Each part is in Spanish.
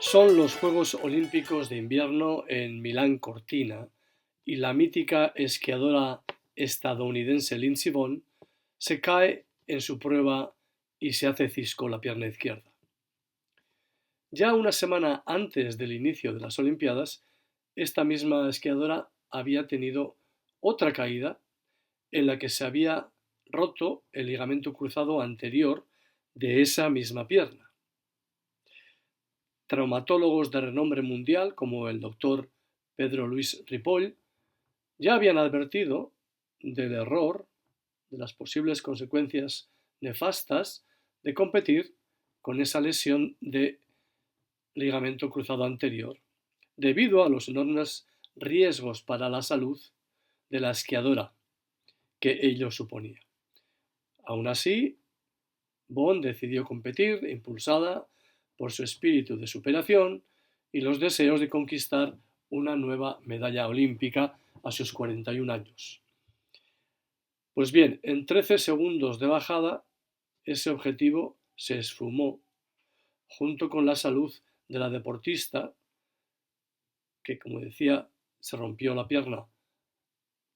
Son los Juegos Olímpicos de Invierno en Milán Cortina y la mítica esquiadora estadounidense Lindsey Vonn se cae en su prueba y se hace cisco la pierna izquierda. Ya una semana antes del inicio de las Olimpiadas, esta misma esquiadora había tenido otra caída en la que se había roto el ligamento cruzado anterior de esa misma pierna. Traumatólogos de renombre mundial como el doctor Pedro Luis Ripoll ya habían advertido del error, de las posibles consecuencias nefastas de competir con esa lesión de ligamento cruzado anterior, debido a los enormes riesgos para la salud de la esquiadora que ello suponía. Aún así, Vonn decidió competir, impulsada por su espíritu de superación y los deseos de conquistar una nueva medalla olímpica a sus 41 años. Pues bien, en 13 segundos de bajada, ese objetivo se esfumó, junto con la salud de la deportista, que, como decía, se rompió la pierna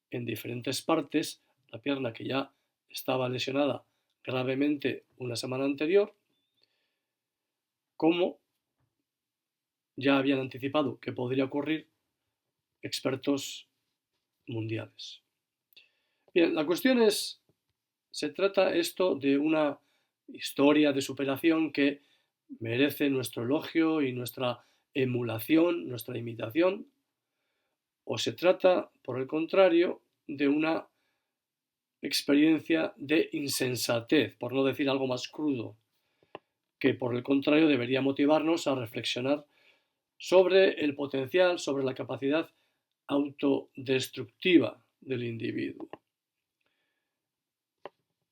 en diferentes partes, la pierna que ya estaba lesionada gravemente una semana anterior, como ya habían anticipado que podría ocurrir expertos mundiales. Bien, la cuestión es, se trata esto de una historia de superación que merece nuestro elogio y nuestra emulación, nuestra imitación, o se trata, por el contrario, de una experiencia de insensatez, por no decir algo más crudo, que por el contrario debería motivarnos a reflexionar sobre el potencial, sobre la capacidad autodestructiva del individuo.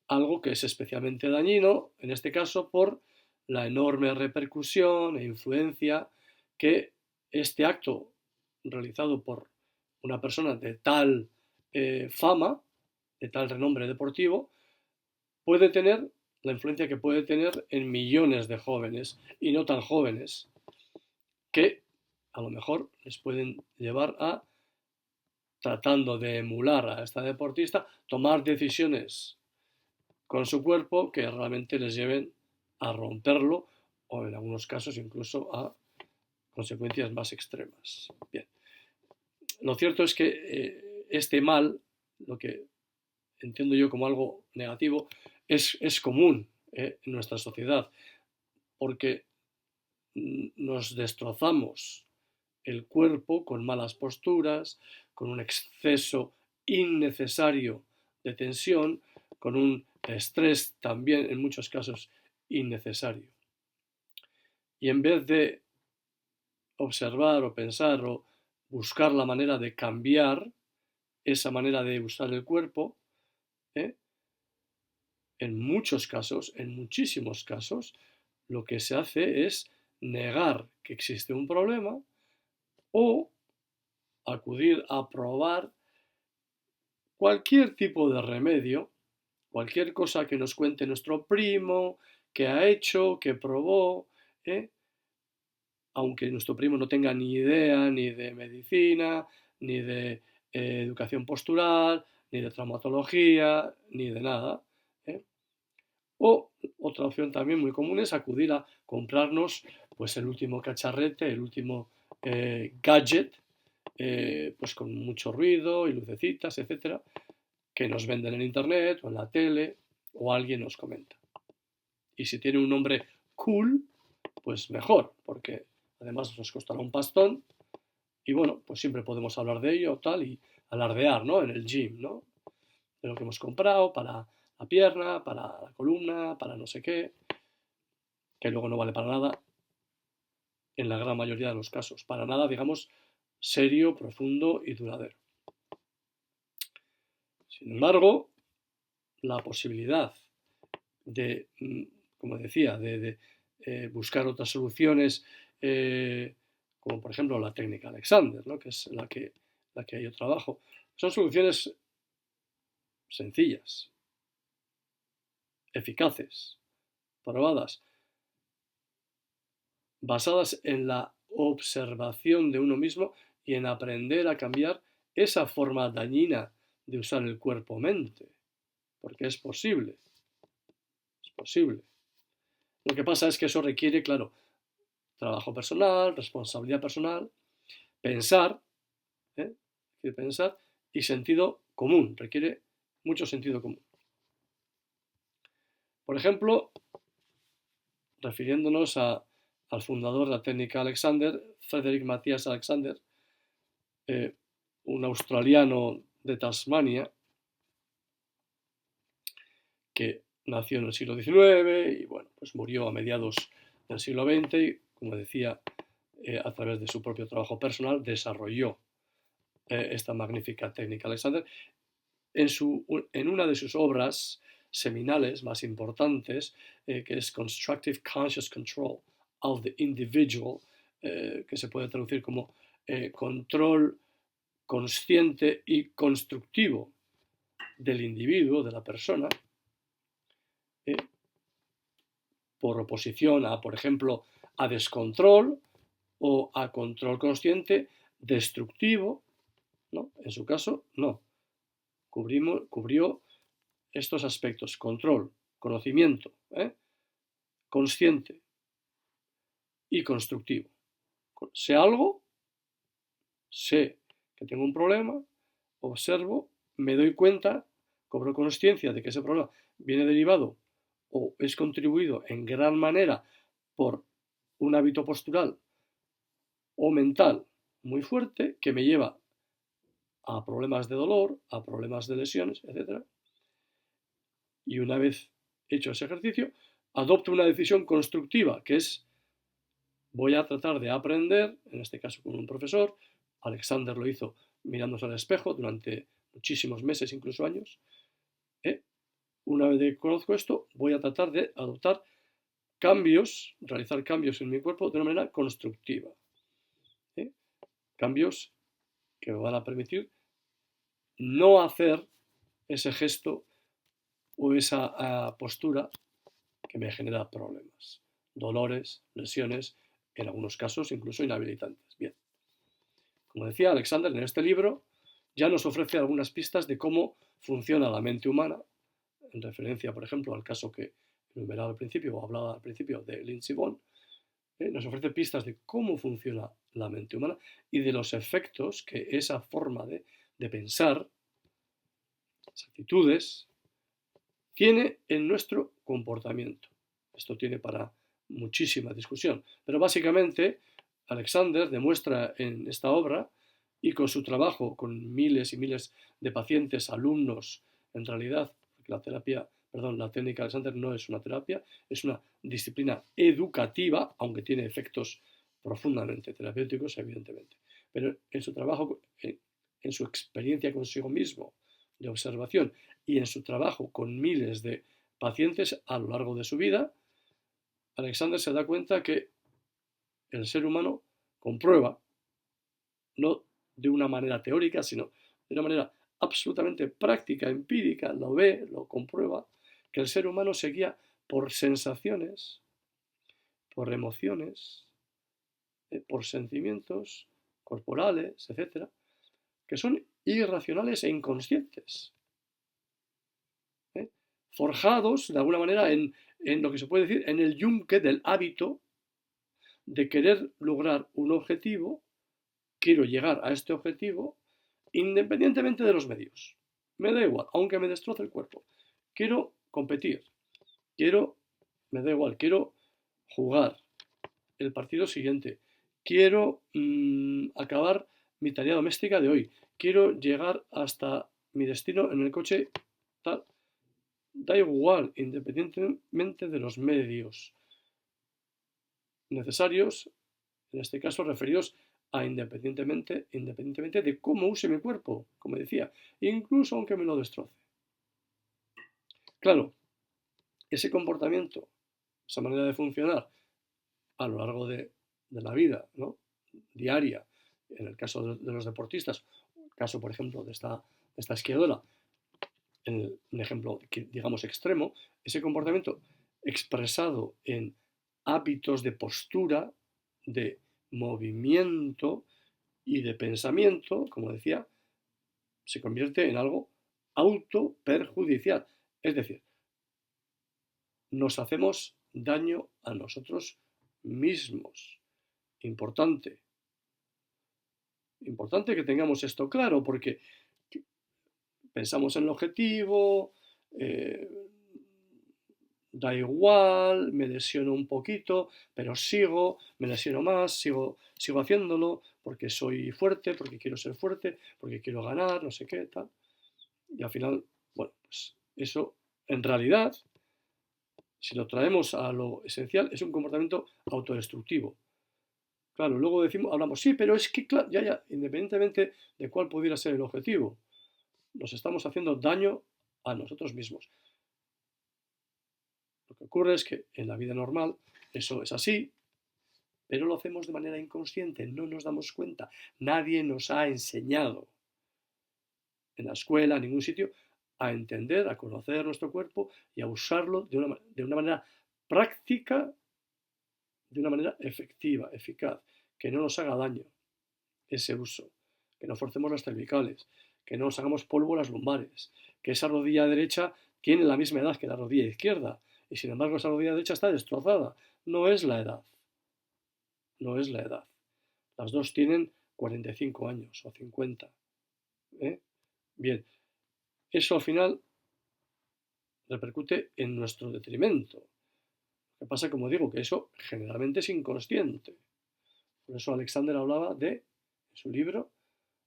Algo que es especialmente dañino, en este caso, por la enorme repercusión e influencia que este acto realizado por una persona de tal fama, de tal renombre deportivo, puede tener, la influencia que puede tener en millones de jóvenes y no tan jóvenes, que a lo mejor les pueden llevar a, tratando de emular a esta deportista, tomar decisiones con su cuerpo que realmente les lleven a romperlo o en algunos casos incluso a consecuencias más extremas. Bien. Lo cierto es que este mal, lo que entiendo yo como algo negativo, es común en nuestra sociedad, porque nos destrozamos el cuerpo con malas posturas, con un exceso innecesario de tensión, con un estrés también en muchos casos innecesario. Y en vez de observar o pensar o buscar la manera de cambiar esa manera de usar el cuerpo, en muchos casos, en muchísimos casos, lo que se hace es negar que existe un problema o acudir a probar cualquier tipo de remedio, cualquier cosa que nos cuente nuestro primo, que ha hecho, que probó, aunque nuestro primo no tenga ni idea ni de medicina, ni de educación postural, ni de traumatología, ni de nada. O otra opción también muy común es acudir a comprarnos pues el último cacharrete, el último gadget, pues con mucho ruido y lucecitas, etcétera, que nos venden en internet o en la tele o alguien nos comenta. Y si tiene un nombre cool, pues mejor, porque además nos costará un pastón y bueno, pues siempre podemos hablar de ello tal y alardear, ¿no? En el gym, ¿no? De lo que hemos comprado para la pierna, para la columna, para no sé qué, que luego no vale para nada en la gran mayoría de los casos. Para nada, digamos, serio, profundo y duradero. Sin embargo, la posibilidad de, como decía, de buscar otras soluciones, como por ejemplo la técnica Alexander, ¿no? Que es la que yo trabajo, son soluciones sencillas, eficaces, probadas, basadas en la observación de uno mismo y en aprender a cambiar esa forma dañina de usar el cuerpo-mente, porque es posible, es posible. Lo que pasa es que eso requiere, claro, trabajo personal, responsabilidad personal, pensar, ¿eh? Pensar y sentido común, requiere mucho sentido común. Por ejemplo, refiriéndonos al fundador de la técnica Alexander, Frederick Matthias Alexander, un australiano de Tasmania, que nació en el siglo XIX y bueno, pues murió a mediados del siglo XX y, como decía, a través de su propio trabajo personal desarrolló esta magnífica técnica Alexander. En una de sus obras seminales más importantes, que es Constructive Conscious Control of the Individual, que se puede traducir como control consciente y constructivo del individuo, de la persona, por oposición a, por ejemplo, a descontrol o a control consciente destructivo, ¿no? En su caso, no. Cubrió estos aspectos: control, conocimiento, consciente y constructivo. Sé algo, sé que tengo un problema, observo, me doy cuenta, cobro consciencia de que ese problema viene derivado o es contribuido en gran manera por un hábito postural o mental muy fuerte que me lleva a problemas de dolor, a problemas de lesiones, etc. Y una vez hecho ese ejercicio, adopto una decisión constructiva, que es: voy a tratar de aprender, en este caso con un profesor. Alexander lo hizo mirándose al espejo durante muchísimos meses, incluso años. Una vez que conozco esto, voy a tratar de adoptar cambios, realizar cambios en mi cuerpo de una manera constructiva. Cambios que me van a permitir no hacer ese gesto o esa postura que me genera problemas, dolores, lesiones, en algunos casos incluso inhabilitantes. Bien, como decía Alexander, en este libro ya nos ofrece algunas pistas de cómo funciona la mente humana, en referencia, por ejemplo, al caso que enumeraba al principio o hablaba al principio de Lindsey Vonn. Nos ofrece pistas de cómo funciona la mente humana y de los efectos que esa forma de pensar, las actitudes, tiene en nuestro comportamiento. Esto tiene para muchísima discusión, pero básicamente Alexander demuestra en esta obra, y con su trabajo con miles y miles de pacientes, alumnos, en realidad, la técnica Alexander no es una terapia, es una disciplina educativa, aunque tiene efectos profundamente terapéuticos, evidentemente. Pero en su trabajo, en su experiencia consigo mismo, de observación, y en su trabajo con miles de pacientes a lo largo de su vida, Alexander se da cuenta que el ser humano comprueba, no de una manera teórica, sino de una manera absolutamente práctica, empírica, lo ve, lo comprueba, que el ser humano se guía por sensaciones, por emociones, por sentimientos corporales, etcétera, que son irracionales e inconscientes, forjados de alguna manera en lo que se puede decir en el yunque del hábito de querer lograr un objetivo. Quiero llegar a este objetivo independientemente de los medios. Me da igual, aunque me destroce el cuerpo. Quiero competir. Me da igual, quiero jugar el partido siguiente. Quiero acabar mi tarea doméstica de hoy. Quiero llegar hasta mi destino en el coche tal. Da igual, independientemente de los medios necesarios, en este caso referidos a independientemente de cómo use mi cuerpo, como decía, incluso aunque me lo destroce. Claro, ese comportamiento, esa manera de funcionar a lo largo de la vida, ¿no?, diaria, en el caso de los deportistas, el caso, por ejemplo, de esta esquiadora, en un ejemplo, digamos, extremo, ese comportamiento expresado en hábitos de postura, de movimiento y de pensamiento, como decía, se convierte en algo autoperjudicial. Es decir, nos hacemos daño a nosotros mismos. Importante. Importante que tengamos esto claro, porque pensamos en el objetivo, eh, da igual, me lesiono un poquito, pero sigo, me lesiono más, sigo haciéndolo porque soy fuerte, porque quiero ser fuerte, porque quiero ganar, no sé qué, tal. Y al final, bueno, pues eso en realidad, si lo traemos a lo esencial, es un comportamiento autodestructivo. Claro, luego hablamos, sí, pero es que, claro, ya, independientemente de cuál pudiera ser el objetivo, nos estamos haciendo daño a nosotros mismos. Lo que ocurre es que en la vida normal eso es así, pero lo hacemos de manera inconsciente, no nos damos cuenta. Nadie nos ha enseñado en la escuela, en ningún sitio, a entender, a conocer nuestro cuerpo y a usarlo de una manera práctica, de una manera efectiva, eficaz, que no nos haga daño ese uso, que no forcemos las cervicales, que no nos hagamos polvo las lumbares, que esa rodilla derecha tiene la misma edad que la rodilla izquierda y sin embargo esa rodilla derecha está destrozada. No es la edad, no es la edad. Las dos tienen 45 años o 50. ¿Eh? Bien, eso al final repercute en nuestro detrimento. Lo que pasa, como digo, que eso generalmente es inconsciente. Por eso Alexander hablaba de, en su libro,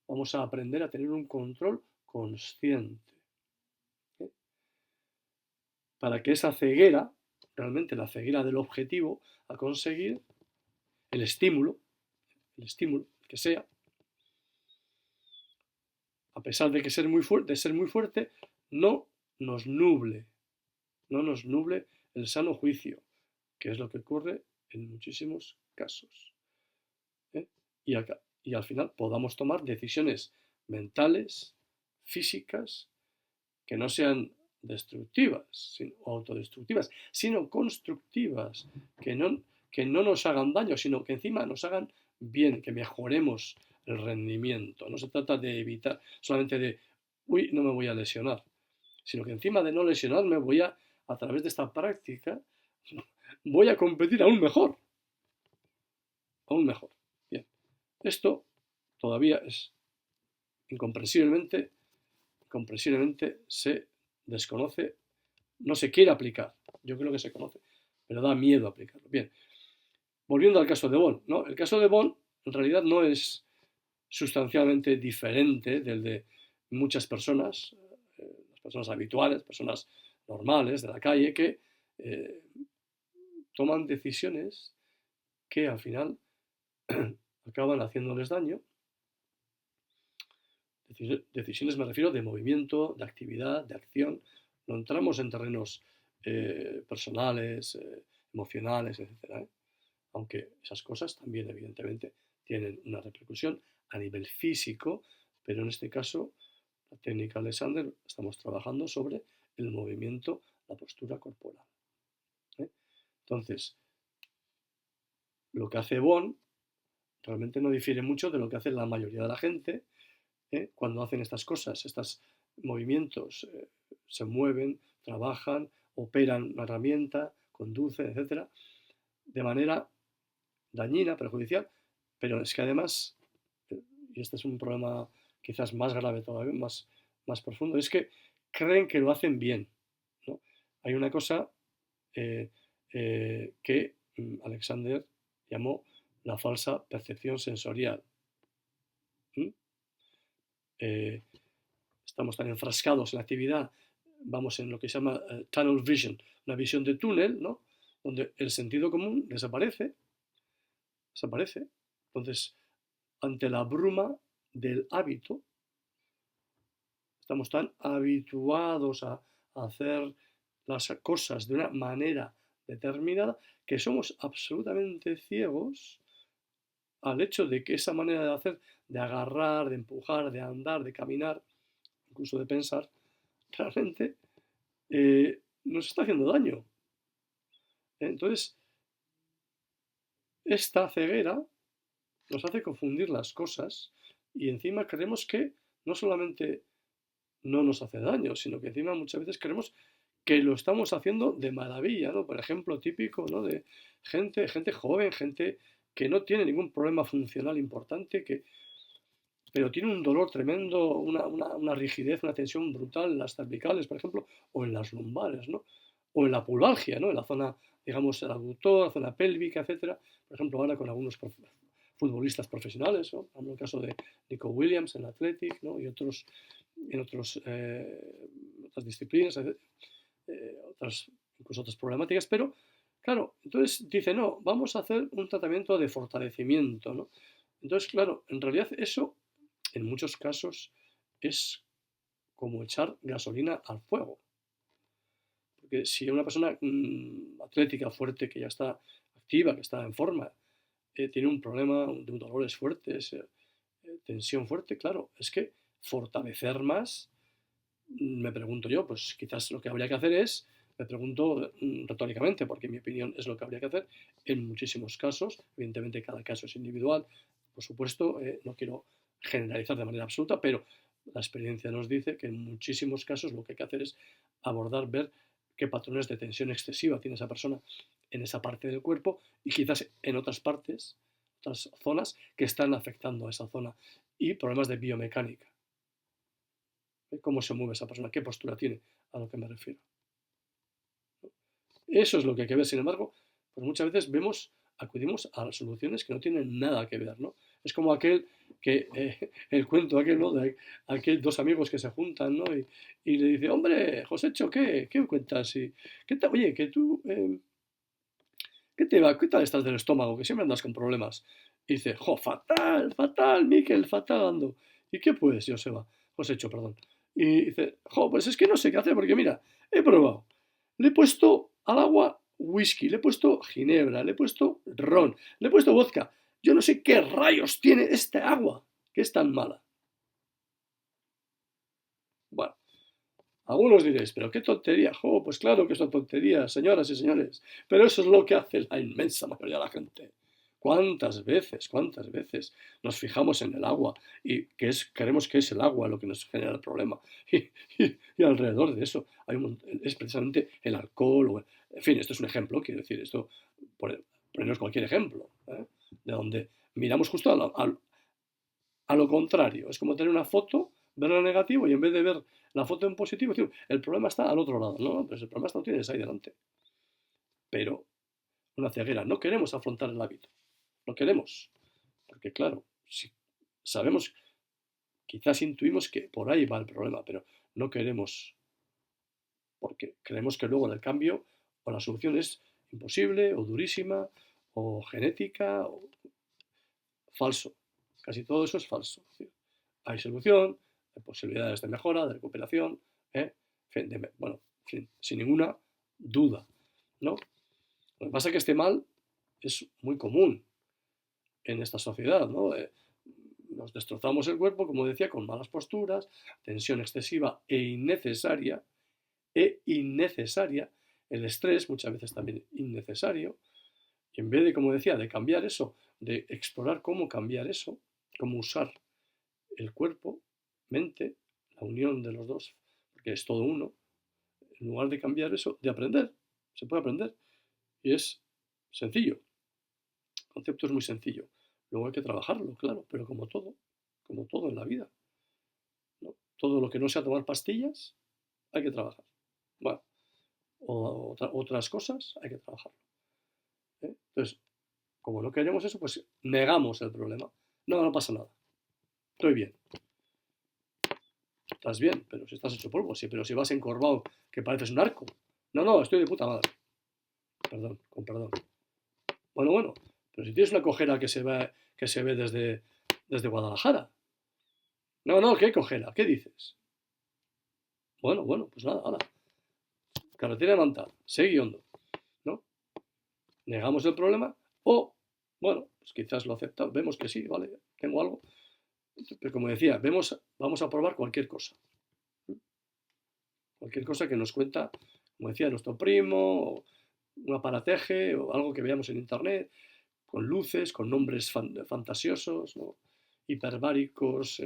vamos a aprender a tener un control consciente. ¿Eh? Para que esa ceguera, realmente la ceguera del objetivo a conseguir, el estímulo que sea, a pesar de ser muy fuerte, no nos nuble, no nos nuble el sano juicio, que es lo que ocurre en muchísimos casos. ¿Eh? Y al final podamos tomar decisiones mentales, físicas, que no sean destructivas o autodestructivas, sino constructivas, que no nos hagan daño, sino que encima nos hagan bien, que mejoremos el rendimiento. No se trata de evitar solamente de, uy, no me voy a lesionar, sino que encima de no lesionarme a través de esta práctica, voy a competir aún mejor, aún mejor. Bien, esto todavía es incomprensiblemente se desconoce, no se quiere aplicar. Yo creo que se conoce, pero da miedo aplicarlo. Bien, volviendo al caso de Bonn, ¿no? El caso de Bonn en realidad no es sustancialmente diferente del de muchas personas, las personas habituales, personas normales de la calle, que toman decisiones que al final acaban haciéndoles daño. Decisiones me refiero de movimiento, de actividad, de acción. No entramos en terrenos personales, emocionales, etc. Aunque esas cosas también evidentemente tienen una repercusión a nivel físico, pero en este caso, la técnica Alexander, estamos trabajando sobre el movimiento, la postura corporal. ¿Eh? Entonces, lo que hace Bonn realmente no difiere mucho de lo que hace la mayoría de la gente cuando hacen estas cosas, estos movimientos, se mueven, trabajan, operan una herramienta, conducen, etcétera, de manera dañina, perjudicial, pero es que además, y este es un problema quizás más grave todavía, más profundo, es que creen que lo hacen bien, ¿no? Hay una cosa que Alexander llamó la falsa percepción sensorial. Estamos tan enfrascados en la actividad, vamos en lo que se llama tunnel vision, una visión de túnel, ¿no? Donde el sentido común desaparece. Entonces, ante la bruma del hábito, estamos tan habituados a hacer las cosas de una manera determinada que somos absolutamente ciegos al hecho de que esa manera de hacer, de agarrar, de empujar, de andar, de caminar, incluso de pensar, realmente nos está haciendo daño. Entonces, esta ceguera nos hace confundir las cosas y encima creemos que no solamente no nos hace daño, sino que encima muchas veces creemos que lo estamos haciendo de maravilla, ¿no? Por ejemplo, típico, ¿no? De gente joven, gente que no tiene ningún problema funcional importante, pero tiene un dolor tremendo, una rigidez, una tensión brutal en las cervicales, por ejemplo, o en las lumbares, ¿no? O en la pubalgia, ¿no? En la zona, digamos, el aductor, la zona pélvica, etcétera. Por ejemplo, ahora con algunos futbolistas profesionales, ¿no? En el caso de Nico Williams en Athletic, ¿no? Y otros en otras disciplinas, incluso otras problemáticas, pero claro, entonces dice, no, vamos a hacer un tratamiento de fortalecimiento, ¿no? Entonces, claro, en realidad eso en muchos casos es como echar gasolina al fuego. Porque si una persona atlética, fuerte, que ya está activa, que está en forma, tiene un problema de dolores fuertes, tensión fuerte, claro, es que fortalecer más, me pregunto yo, pues quizás lo que habría que hacer es, me pregunto retóricamente, porque en mi opinión es lo que habría que hacer en muchísimos casos, evidentemente cada caso es individual, por supuesto, no quiero generalizar de manera absoluta, pero la experiencia nos dice que en muchísimos casos lo que hay que hacer es abordar, ver qué patrones de tensión excesiva tiene esa persona en esa parte del cuerpo y quizás en otras partes, otras zonas que están afectando a esa zona y problemas de biomecánica. Cómo se mueve esa persona, qué postura tiene, a lo que me refiero. Eso es lo que hay que ver. Sin embargo, pues muchas veces acudimos a soluciones que no tienen nada que ver, ¿no? Es como el cuento aquel, ¿no? De aquel dos amigos que se juntan, ¿no? Y le dice, hombre, Josécho, ¿qué cuentas? Oye, que tú, ¿qué tal estás del estómago? Que siempre andas con problemas. Y dice, jo, fatal, fatal, Miquel, fatal ando. ¿Y qué pues, Joseba? Josécho, perdón. Y dice, jo, pues es que no sé qué hacer, porque mira, he probado. Le he puesto al agua whisky, le he puesto ginebra, le he puesto ron, le he puesto vodka. Yo no sé qué rayos tiene esta agua, que es tan mala. Bueno, algunos diréis, pero qué tontería. Jo, pues claro que es una tontería, señoras y señores. Pero eso es lo que hace la inmensa mayoría de la gente. Cuántas veces nos fijamos en el agua y creemos que es el agua lo que nos genera el problema? Y alrededor de eso es precisamente el alcohol. En fin, esto es un ejemplo, quiero decir, ponernos cualquier ejemplo, ¿eh? De donde miramos justo a lo contrario. Es como tener una foto, verla en negativo y en vez de ver la foto en positivo, decir, el problema está al otro lado. No, pues el problema está, lo tienes ahí delante. Pero una ceguera, no queremos afrontar el hábito. No queremos. Porque claro, si sabemos, quizás intuimos que por ahí va el problema, pero no queremos, porque creemos que luego el cambio o la solución es imposible o durísima o genética o falso. Casi todo eso es falso. Es decir, hay solución, hay posibilidades de mejora, de recuperación, ¿eh? Bueno, en fin, sin ninguna duda, ¿no? Lo que pasa es que este mal es muy común en esta sociedad, ¿no? Nos destrozamos el cuerpo, como decía, con malas posturas, tensión excesiva e innecesaria, el estrés muchas veces también innecesario, y en vez de, como decía, de cambiar eso, de explorar cómo cambiar eso, cómo usar el cuerpo, mente, la unión de los dos, porque es todo uno, en lugar de cambiar eso, de aprender, se puede aprender, y es sencillo, el concepto es muy sencillo, luego hay que trabajarlo, claro, pero como todo en la vida, ¿no? Todo lo que no sea tomar pastillas, hay que trabajar. Bueno, otras cosas, hay que trabajarlo, ¿eh? Entonces, como no queremos eso, pues negamos el problema. No, no pasa nada, estoy bien. Estás bien, pero si estás hecho polvo, sí, pero si vas encorvado, que pareces un arco. No, no, estoy de puta madre. Perdón, con perdón. Bueno, pero si tienes una cojera que se ve desde Guadalajara. No, no, ¿qué cojera? ¿Qué dices? Bueno, pues nada, hala. Carretera de Manta, seguí hondo, ¿no? Negamos el problema o, bueno, pues quizás lo aceptamos, vemos que sí, vale, tengo algo. Pero como decía, vamos a probar cualquier cosa. Cualquier cosa que nos cuenta, como decía, nuestro primo, o un aparateje, o algo que veamos en internet, con luces, con nombres fantasiosos, ¿no? Hiperbáricos,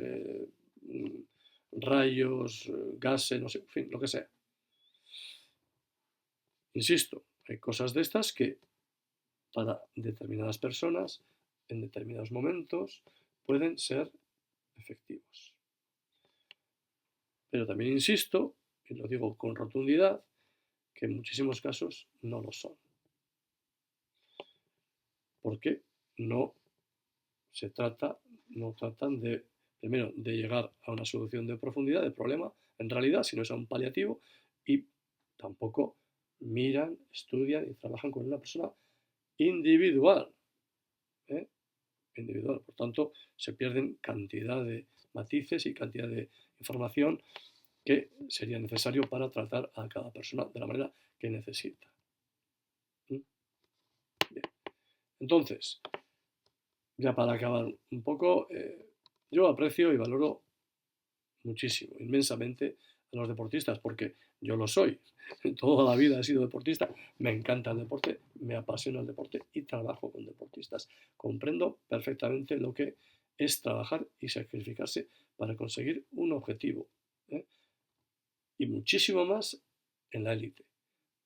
rayos, gases, no sé, en fin, lo que sea. Insisto, hay cosas de estas que para determinadas personas, en determinados momentos, pueden ser efectivos. Pero también insisto, y lo digo con rotundidad, que en muchísimos casos no lo son. Porque no se trata, no tratan de, primero, de llegar a una solución de profundidad del problema, en realidad, sino es a un paliativo, y tampoco miran, estudian y trabajan con una persona individual. ¿eh? Individual. Por tanto, se pierden cantidad de matices y cantidad de información que sería necesario para tratar a cada persona de la manera que necesita. Bien. Entonces, ya para acabar un poco, yo aprecio y valoro muchísimo, inmensamente a los deportistas, porque yo lo soy. Toda la vida he sido deportista, me encanta el deporte, me apasiona el deporte y trabajo con deportistas. Comprendo perfectamente lo que es trabajar y sacrificarse para conseguir un objetivo. ¿eh? Y muchísimo más en la élite,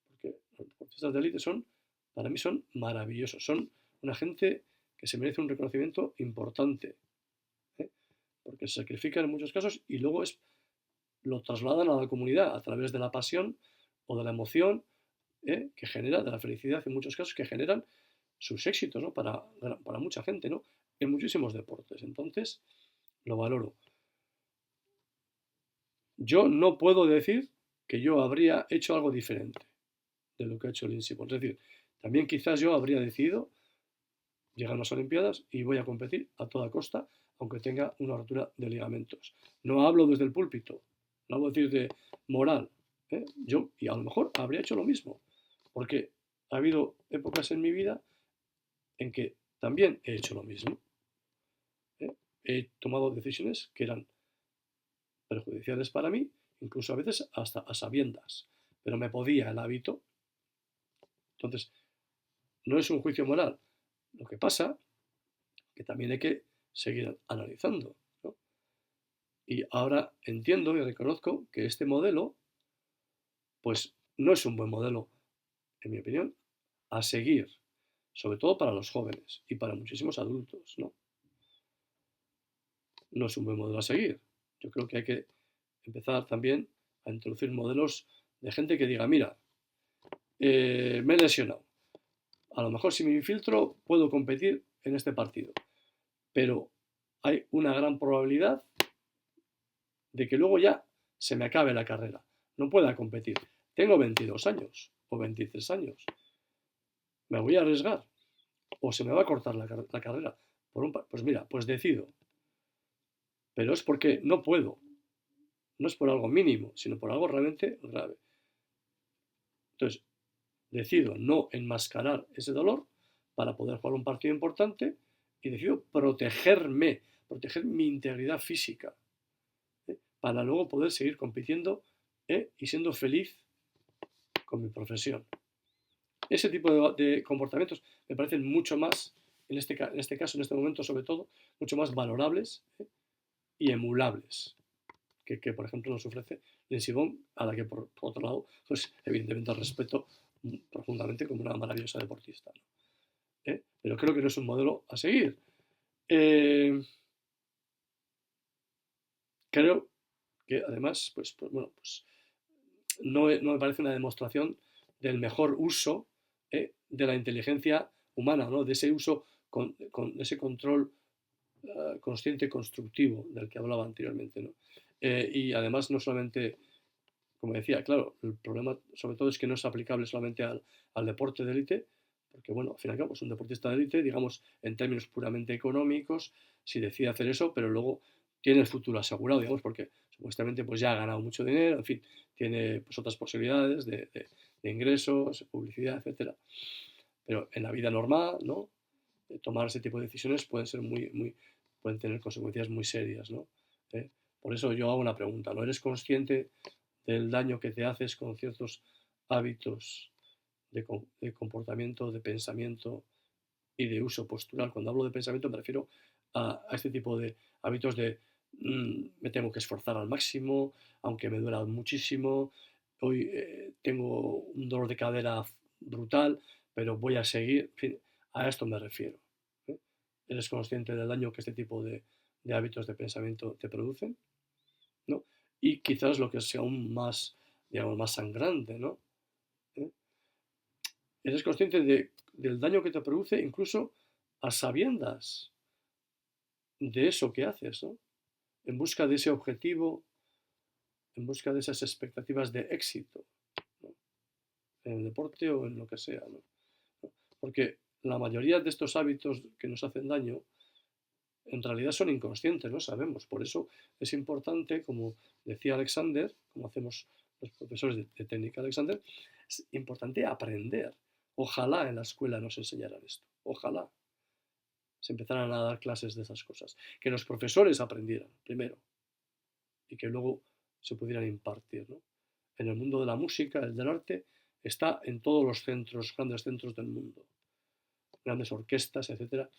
porque los deportistas de élite son, para mí son maravillosos, son una gente que se merece un reconocimiento importante, ¿eh? porque se sacrifican en muchos casos y luego lo trasladan a la comunidad a través de la pasión o de la emoción que genera, de la felicidad en muchos casos, que generan sus éxitos, ¿no? para mucha gente, ¿no? En muchísimos deportes. Entonces, lo valoro. Yo no puedo decir que yo habría hecho algo diferente de lo que ha hecho Lindsey Vonn. Es decir, también quizás yo habría decidido llegar a las Olimpiadas y voy a competir a toda costa, aunque tenga una rotura de ligamentos. No hablo desde el púlpito, no hablo decir de moral. Yo, y a lo mejor habría hecho lo mismo, porque ha habido épocas en mi vida en que también he hecho lo mismo. ¿eh? He tomado decisiones que eran perjudiciales para mí, incluso a veces hasta a sabiendas, pero me podía el hábito. Entonces, no es un juicio moral. Lo que pasa que también hay que seguir analizando, ¿no? Y ahora entiendo y reconozco que este modelo, pues no es un buen modelo, en mi opinión, a seguir, sobre todo para los jóvenes y para muchísimos adultos, ¿no? No es un buen modelo a seguir. Yo creo que hay que empezar también a introducir modelos de gente que diga, mira, me he lesionado. A lo mejor si me infiltro puedo competir en este partido, pero hay una gran probabilidad de que luego ya se me acabe la carrera, no pueda competir. Tengo 22 años o 23 años. ¿Me voy a arriesgar? ¿O se me va a cortar la carrera? Pues mira, pues decido. Pero es porque no puedo. No es por algo mínimo, sino por algo realmente grave. Entonces, decido no enmascarar ese dolor para poder jugar un partido importante y decido protegerme, proteger mi integridad física, para luego poder seguir compitiendo y siendo feliz con mi profesión. Ese tipo de comportamientos me parecen mucho más, en este caso, en este momento sobre todo, mucho más valorables y emulables que, por ejemplo, nos ofrece Lindsey Vonn, a la que, por otro lado, pues evidentemente respeto profundamente como una maravillosa deportista, ¿no? Pero creo que no es un modelo a seguir. Creo que además, bueno, no me parece una demostración del mejor uso de la inteligencia humana, ¿no? De ese uso con ese control consciente constructivo del que hablaba anteriormente, ¿no? Y además no solamente, como decía, claro, el problema sobre todo es que no es aplicable solamente al deporte de élite, porque bueno, al fin y al cabo es un deportista de élite, digamos, en términos puramente económicos, si decide hacer eso, pero luego tiene el futuro asegurado, digamos, porque supuestamente pues ya ha ganado mucho dinero, en fin, tiene pues otras posibilidades de ingresos, publicidad, etcétera. Pero en la vida normal, ¿no? Tomar ese tipo de decisiones pueden ser pueden tener consecuencias muy serias, ¿no? Por eso yo hago una pregunta, ¿no eres consciente del daño que te haces con ciertos hábitos de comportamiento, de pensamiento y de uso postural. Cuando hablo de pensamiento me refiero a este tipo de hábitos de me tengo que esforzar al máximo, aunque me duela muchísimo. Hoy tengo un dolor de cadera brutal, pero voy a seguir. En fin, a esto me refiero. ¿Eh? ¿Eres consciente del daño que este tipo de hábitos de pensamiento te producen? ¿No? Y quizás lo que sea aún más, digamos, más sangrante, ¿no? ¿Eh? Eres consciente del daño que te produce incluso a sabiendas de eso que haces, ¿no? En busca de ese objetivo, en busca de esas expectativas de éxito, ¿no? En el deporte o en lo que sea, ¿no? Porque la mayoría de estos hábitos que nos hacen daño en realidad son inconscientes, no sabemos. Por eso es importante, como decía Alexander, como hacemos los profesores de técnica Alexander, es importante aprender. Ojalá en la escuela nos enseñaran esto. Ojalá se empezaran a dar clases de esas cosas. Que los profesores aprendieran primero y que luego se pudieran impartir, ¿no? En el mundo de la música, el del arte, está en todos los centros, grandes centros del mundo, grandes orquestas, etcétera,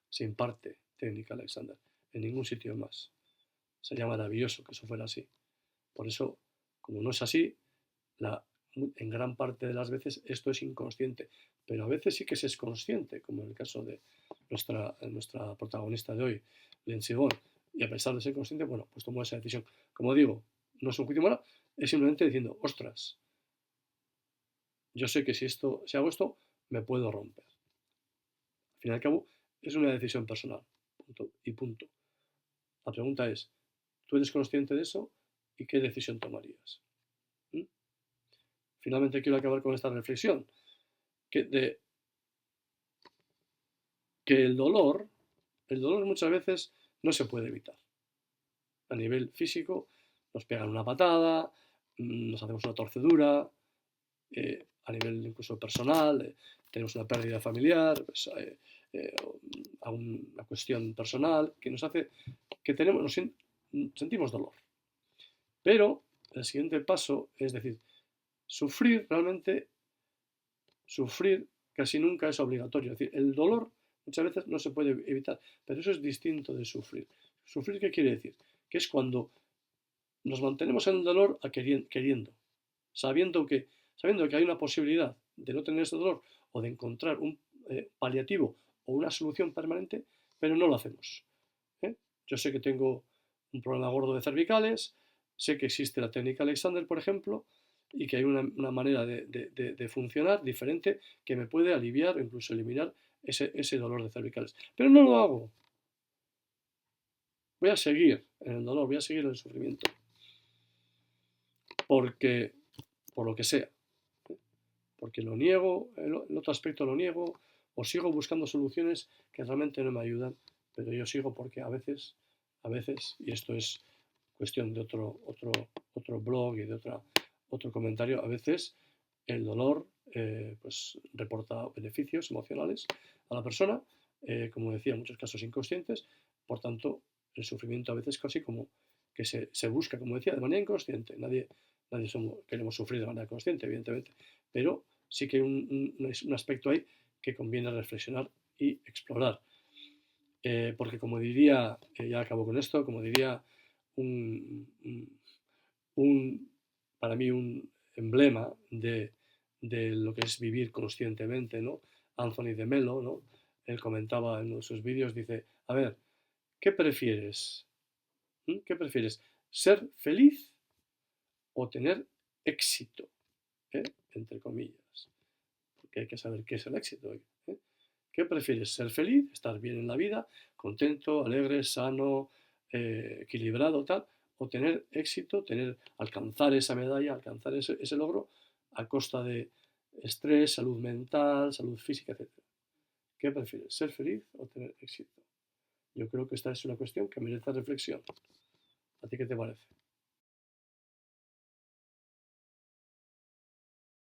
se imparte técnica Alexander. En ningún sitio más. Sería maravilloso que eso fuera así. Por eso, como no es así, en gran parte de las veces esto es inconsciente, pero a veces sí que se es consciente, como en el caso de nuestra protagonista de hoy, Lindsey Vonn, y a pesar de ser consciente, bueno, pues tomó esa decisión. Como digo, no es un juicio moral, es simplemente diciendo, ostras, yo sé que si hago esto, me puedo romper. Al fin y al cabo, es una decisión personal, punto y punto. La pregunta es, ¿tú eres consciente de eso y qué decisión tomarías? ¿Mm? Finalmente quiero acabar con esta reflexión, de que el dolor muchas veces no se puede evitar. A nivel físico nos pegan una patada, nos hacemos una torcedura, a nivel incluso personal, tenemos una pérdida familiar, pues, una cuestión personal que nos hace que sentimos dolor. Pero el siguiente paso es decir, sufrir casi nunca es obligatorio. Es decir, el dolor muchas veces no se puede evitar, pero eso es distinto de sufrir. ¿Sufrir qué quiere decir? Que es cuando nos mantenemos en el dolor queriendo, sabiendo que hay una posibilidad de no tener ese dolor o de encontrar un paliativo o una solución permanente, pero no lo hacemos. ¿Eh? Yo sé que tengo un problema gordo de cervicales, sé que existe la técnica Alexander, por ejemplo, y que hay una manera de funcionar diferente que me puede aliviar o incluso eliminar ese dolor de cervicales. Pero no lo hago. Voy a seguir en el dolor, voy a seguir en el sufrimiento. Porque, por lo que sea. Porque lo niego, el otro aspecto lo niego, o sigo buscando soluciones que realmente no me ayudan, pero yo sigo porque a veces, y esto es cuestión de otro blog y de otro comentario, a veces el dolor pues reporta beneficios emocionales a la persona, como decía, en muchos casos inconscientes, por tanto, el sufrimiento a veces casi como que se busca, como decía, de manera inconsciente. Nadie queremos sufrir de manera consciente, evidentemente, pero sí que hay un aspecto ahí que conviene reflexionar y explorar. Porque como diría, ya acabo con esto, como diría un, para mí un emblema de lo que es vivir conscientemente, ¿no? Anthony de Mello, ¿no? Él comentaba en uno de sus vídeos, dice, a ver, ¿qué prefieres? ¿Qué prefieres? ¿Ser feliz o tener éxito? Entre comillas. Porque hay que saber qué es el éxito. ¿Qué prefieres? ¿Ser feliz? ¿Estar bien en la vida? ¿Contento, alegre, sano, equilibrado, tal? ¿O tener éxito, alcanzar esa medalla, alcanzar ese logro a costa de estrés, salud mental, salud física, etcétera? ¿Qué prefieres? ¿Ser feliz o tener éxito? Yo creo que esta es una cuestión que merece reflexión. ¿A ti qué te parece?